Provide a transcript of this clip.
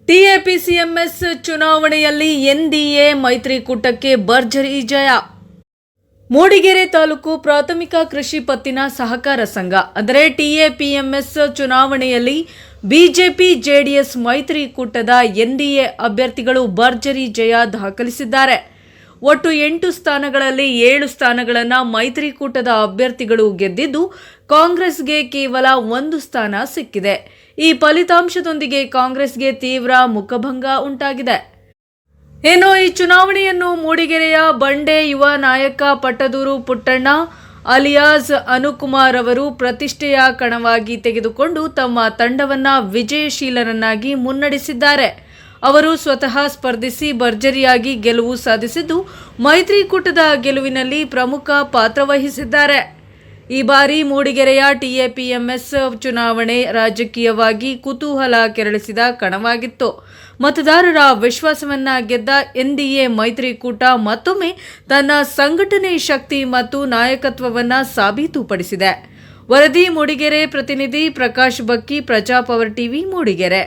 TAPCMS ಚುನಾವಣೆಯಲ್ಲಿ NDA ಮೈತ್ರಿಕೂಟಕ್ಕೆ ಭರ್ಜರಿ ಜಯ. ಮೂಡಿಗೆರೆ ತಾಲೂಕು ಪ್ರಾಥಮಿಕ ಕೃಷಿ ಪತ್ತಿನ ಸಹಕಾರ ಸಂಘ ಅಂದರೆ ಟಿಎಪಿಎಂಎಸ್ ಚುನಾವಣೆಯಲ್ಲಿ ಬಿಜೆಪಿ ಜೆಡಿಎಸ್ ಮೈತ್ರಿಕೂಟದ ಎನ್ಡಿಎ ಅಭ್ಯರ್ಥಿಗಳು ಭರ್ಜರಿ ಜಯ ದಾಖಲಿಸಿದ್ದಾರೆ. ಒಟ್ಟು 8 ಸ್ಥಾನಗಳಲ್ಲಿ 7 ಸ್ಥಾನಗಳನ್ನು ಮೈತ್ರಿಕೂಟದ ಅಭ್ಯರ್ಥಿಗಳು ಗೆದ್ದಿದ್ದು, ಕಾಂಗ್ರೆಸ್ಗೆ ಕೇವಲ 1 ಸ್ಥಾನ ಸಿಕ್ಕಿದೆ. ಈ ಫಲಿತಾಂಶದೊಂದಿಗೆ ಕಾಂಗ್ರೆಸ್ಗೆ ತೀವ್ರ ಮುಖಭಂಗ ಉಂಟಾಗಿದೆ. ಇನ್ನು ಈ ಚುನಾವಣೆಯನ್ನು ಮೂಡಿಗೆರೆಯ ಬಂಡೆ ಯುವ ನಾಯಕ ಪಟ್ಟದೂರು ಪುಟ್ಟಣ್ಣ ಅಲಿಯಾಸ್ ಅನುಕುಮಾರ್ ಅವರು ಪ್ರತಿಷ್ಠೆಯ ಕಣವಾಗಿ ತೆಗೆದುಕೊಂಡು ತಮ್ಮ ತಂಡವನ್ನ ವಿಜಯಶೀಲರನ್ನಾಗಿ ಮುನ್ನಡೆಸಿದ್ದಾರೆ. ಅವರು ಸ್ವತಃ ಸ್ಪರ್ಧಿಸಿ ಭರ್ಜರಿಯಾಗಿ ಗೆಲುವು ಸಾಧಿಸಿದ್ದು, ಮೈತ್ರಿಕೂಟದ ಗೆಲುವಿನಲ್ಲಿ ಪ್ರಮುಖ ಪಾತ್ರ ವಹಿಸಿದ್ದಾರೆ. ಈ ಬಾರಿ ಮೂಡಿಗೆರೆಯ ಟಿಎಪಿಎಂಎಸ್ ಚುನಾವಣೆ ರಾಜಕೀಯವಾಗಿ ಕುತೂಹಲ ಕೆರಳಿಸಿದ ಕಣವಾಗಿತ್ತು. ಮತದಾರರ ವಿಶ್ವಾಸವನ್ನ ಗೆದ್ದ ಎನ್ಡಿಎ ಮೈತ್ರಿಕೂಟ ಮತ್ತೊಮ್ಮೆ ತನ್ನ ಸಂಘಟನೆ ಶಕ್ತಿ ಮತ್ತು ನಾಯಕತ್ವವನ್ನು ಸಾಬೀತುಪಡಿಸಿದೆ. ವರದಿ ಮೂಡಿಗೆರೆ ಪ್ರತಿನಿಧಿ ಪ್ರಕಾಶ್ ಬಕ್ಕಿ, ಪ್ರಜಾಪವರ್ ಟಿವಿ, ಮೂಡಿಗೆರೆ.